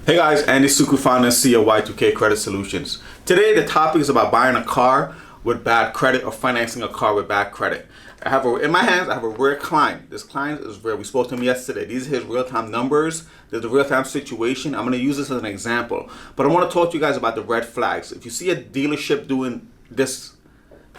Hey guys, Andy Sukhu, founder and CEO of Y2K Credit Solutions. Today the topic is about buying a car with bad credit or financing a car with bad credit. In my hands, I have a rare client. This client is rare. We spoke to him yesterday. These are his real-time numbers. There's a real-time situation. I'm going to use this as an example. But I want to talk to you guys about the red flags. If you see a dealership doing this,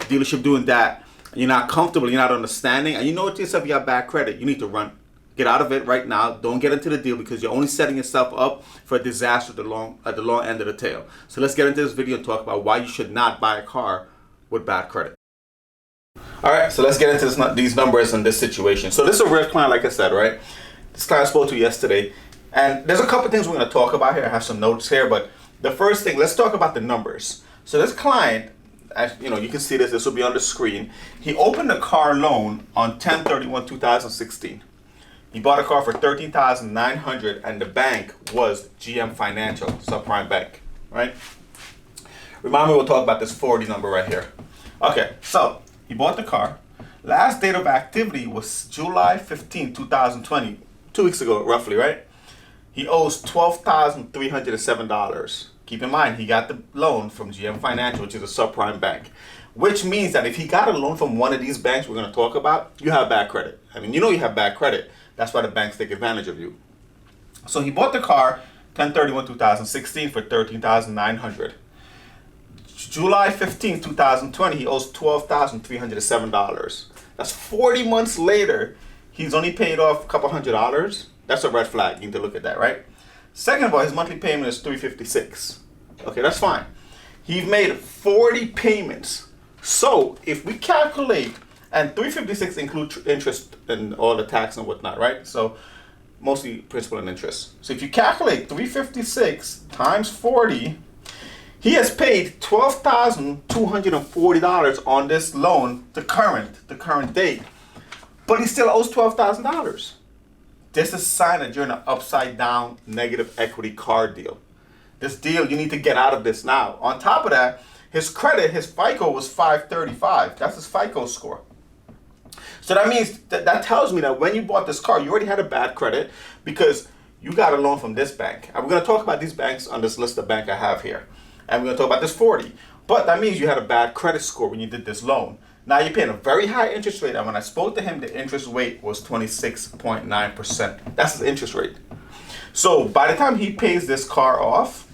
dealership doing that, and you're not comfortable, you're not understanding, and you know to yourself you have bad credit, you need to run. Get out of it right now. Don't get into the deal because you're only setting yourself up for a disaster at the long end of the tail. So let's get into this video and talk about why you should not buy a car with bad credit. All right, so let's get into these numbers and this situation. So this is a real client, like I said, right? This client I spoke to yesterday, and there's a couple things we're going to talk about here. I have some notes here, but the first thing, let's talk about the numbers. So this client, you can see this will be on the screen. He opened a car loan on 10/31/2016. He bought a car for $13,900 and the bank was GM Financial, subprime bank, right? Remind me, we'll talk about this 40 number right here. Okay, so he bought the car. Last date of activity was July 15, 2020, 2 weeks ago roughly, right? He owes $12,307. Keep in mind, he got the loan from GM Financial, which is a subprime bank, which means that if he got a loan from one of these banks we're going to talk about, you have bad credit. I mean, you know you have bad credit. That's why the banks take advantage of you. So he bought the car 10/31/2016 for $13,900. July 15, 2020, he owes $12,307. That's 40 months later. He's only paid off a couple $100. That's a red flag. You need to look at that, right? Second of all, his monthly payment is $356. Okay, that's fine. He made 40 payments. So if we calculate, and $356 includes interest and all the tax and whatnot, right? So mostly principal and interest. So if you calculate $356 times 40, he has paid $12,240 on this loan, the current date, but he still owes $12,000. This is a sign that you're in an upside down negative equity car deal. This deal, you need to get out of this now. On top of that, his credit, his FICO was 535. That's his FICO score. So that means that tells me that when you bought this car, you already had a bad credit because you got a loan from this bank. And we're going to talk about these banks on this list of bank I have here. And we're going to talk about this 40. But that means you had a bad credit score when you did this loan. Now you're paying a very high interest rate. And when I spoke to him, the interest rate was 26.9%. That's his interest rate. So by the time he pays this car off,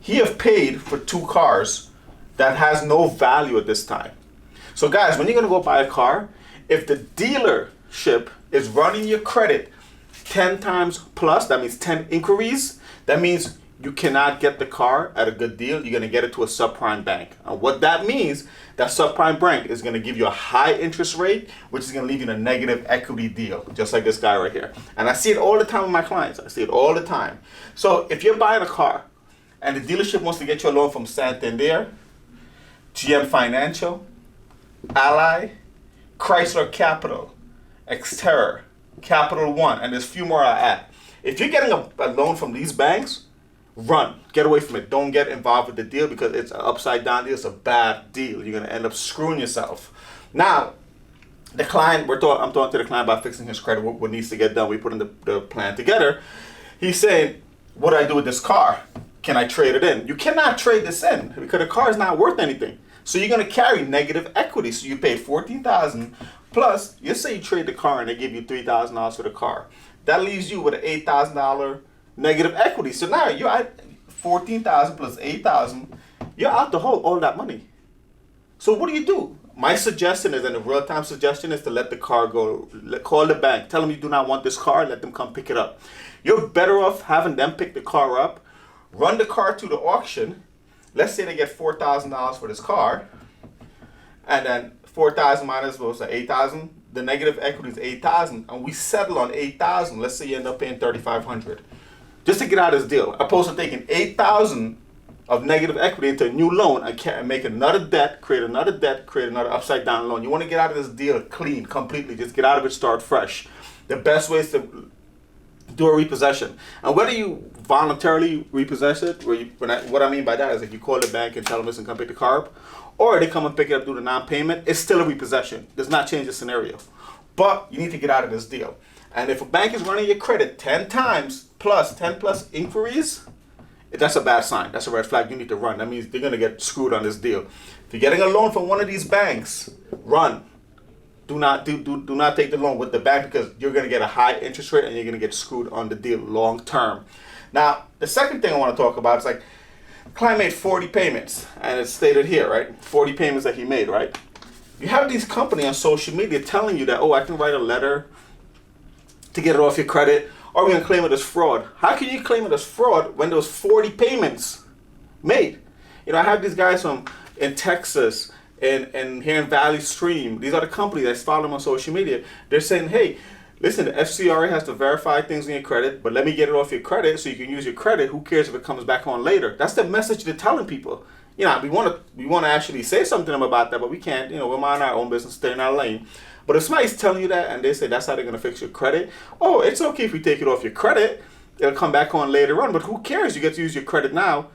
he have paid for two cars that has no value at this time. So guys, when you're going to go buy a car, if the dealership is running your credit 10 times plus, that means 10 inquiries, that means you cannot get the car at a good deal. You're going to get it to a subprime bank. And what that means, that subprime bank is going to give you a high interest rate, which is going to leave you in a negative equity deal, just like this guy right here. And I see it all the time with my clients. I see it all the time. So if you're buying a car and the dealership wants to get you a loan from Santander, GM Financial, Ally, Chrysler Capital, Xterra, Capital One, and there's a few more I add. If you're getting a loan from these banks, run. Get away from it. Don't get involved with the deal because it's an upside down deal. It's a bad deal. You're going to end up screwing yourself. Now, the client, I'm talking to the client about fixing his credit, what needs to get done. We put in the plan together. He's saying, what do I do with this car? Can I trade it in? You cannot trade this in because the car is not worth anything. So you're going to carry negative equity. So you paid $14,000 plus, you say you trade the car and they give you $3,000 for the car. That leaves you with an $8,000 negative equity. So now you're at $14,000 plus $8,000. You're out the hole, all that money. So what do? My suggestion is, and the real-time suggestion is to let the car go. Call the bank. Tell them you do not want this car. Let them come pick it up. You're better off having them pick the car up, run the car to the auction. Let's say they get $4,000 for this car, and then 4,000 minus what was that, 8,000? The negative equity is 8,000, and we settle on 8,000. Let's say you end up paying 3,500, just to get out of this deal. Opposed to taking 8,000 of negative equity into a new loan and make another debt, create another upside down loan. You want to get out of this deal clean, completely. Just get out of it, start fresh. The best way is to do a repossession. And whether you voluntarily repossess it, what I mean by that is if you call the bank and tell them listen, come pick the car up, or they come and pick it up, do the non-payment, it's still a repossession. Does not change the scenario. But you need to get out of this deal. And if a bank is running your credit 10 times plus 10 plus inquiries, that's a bad sign. That's a red flag. You need to run. That means they're gonna get screwed on this deal. If you're getting a loan from one of these banks, run. Do not take the loan with the bank, because you're gonna get a high interest rate and you're gonna get screwed on the deal long term. Now, the second thing I want to talk about is like, client made 40 payments, and it's stated here, right? 40 payments that he made, right? You have these companies on social media telling you that, oh, I can write a letter to get it off your credit, or we're going to claim it as fraud. How can you claim it as fraud when there was 40 payments made? You know, I have these guys in Texas and here in Valley Stream. These are the companies that follow them on social media. They're saying, hey, listen, the FCRA has to verify things in your credit, but let me get it off your credit so you can use your credit. Who cares if it comes back on later? That's the message they're telling people. You know, we want to actually say something to them about that, but we can't. You know, we're minding our own business, stay in our lane. But if somebody's telling you that and they say that's how they're going to fix your credit, oh, it's okay if we take it off your credit. It'll come back on later on, but who cares? You get to use your credit now.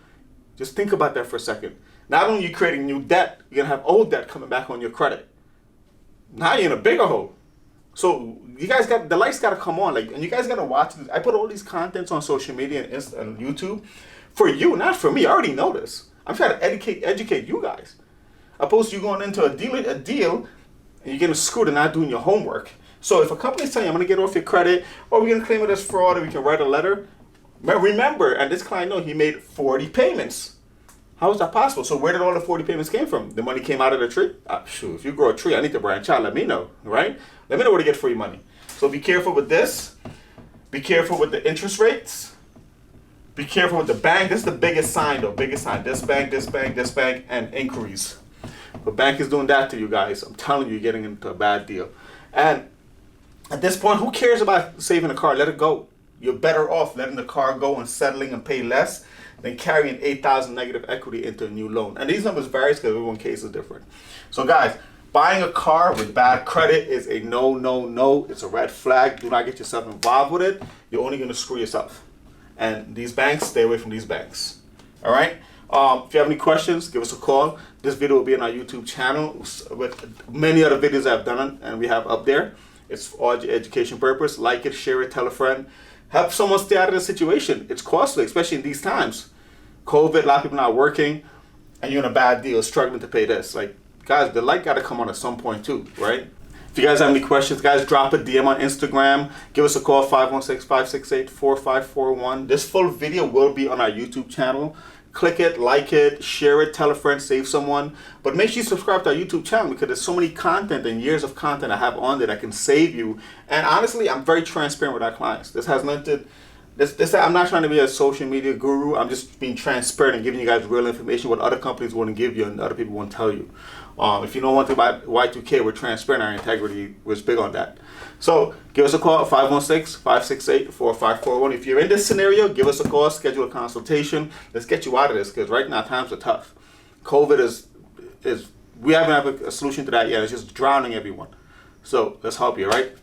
Just think about that for a second. Not only are you creating new debt, you're going to have old debt coming back on your credit. Now you're in a bigger hole. So you guys the lights got to come on, like, and you guys got to watch this. I put all these contents on social media and YouTube for you, not for me. I already know this. I'm trying to educate you guys. Opposed to you going into a deal and you're getting screwed and not doing your homework. So if a company's telling you, I'm going to get off your credit, or we're going to claim it as fraud, or we can write a letter, remember, and this client knows he made 40 payments. How is that possible? So where did all the 40 payments came from? The money came out of the tree? Shoot, if you grow a tree, I need to branch out. Let me know, right? Let me know where to get free money. So be careful with this. Be careful with the interest rates. Be careful with the bank. This is the biggest sign, though. Biggest sign. This bank, this bank, this bank, and inquiries. The bank is doing that to you guys. I'm telling you, you're getting into a bad deal. And at this point, who cares about saving a car? Let it go. You're better off letting the car go and settling and pay less than carrying 8,000 negative equity into a new loan. And these numbers vary because everyone's case is different. So guys, buying a car with bad credit is a no, no, no. It's a red flag. Do not get yourself involved with it. You're only going to screw yourself. And these banks, stay away from these banks. All right? If you have any questions, give us a call. This video will be on our YouTube channel with many other videos I've done and we have up there. It's for all education purpose. Like it, share it, tell a friend. Help someone stay out of the situation. It's costly, especially in these times. COVID, a lot of people not working, and you're in a bad deal, struggling to pay this. Like, guys, the light got to come on at some point too, right? If you guys have any questions, guys, drop a DM on Instagram. Give us a call, 516-568-4541. This full video will be on our YouTube channel. Click it, like it, share it, tell a friend, save someone. But make sure you subscribe to our YouTube channel because there's so many content and years of content I have on there that can save you. And honestly, I'm very transparent with our clients. This has nothing to... I'm not trying to be a social media guru. I'm just being transparent and giving you guys real information, what other companies wouldn't give you and other people won't tell you. If you know one thing about Y2K, we're transparent, our integrity was big on that. So give us a call at 516-568-4541. If you're in this scenario, give us a call, schedule a consultation. Let's get you out of this because right now times are tough. COVID is we haven't have a solution to that yet. It's just drowning everyone. So let's help you, right?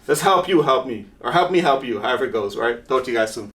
Let's help you help me, or help me help you, however it goes, right? Talk to you guys soon.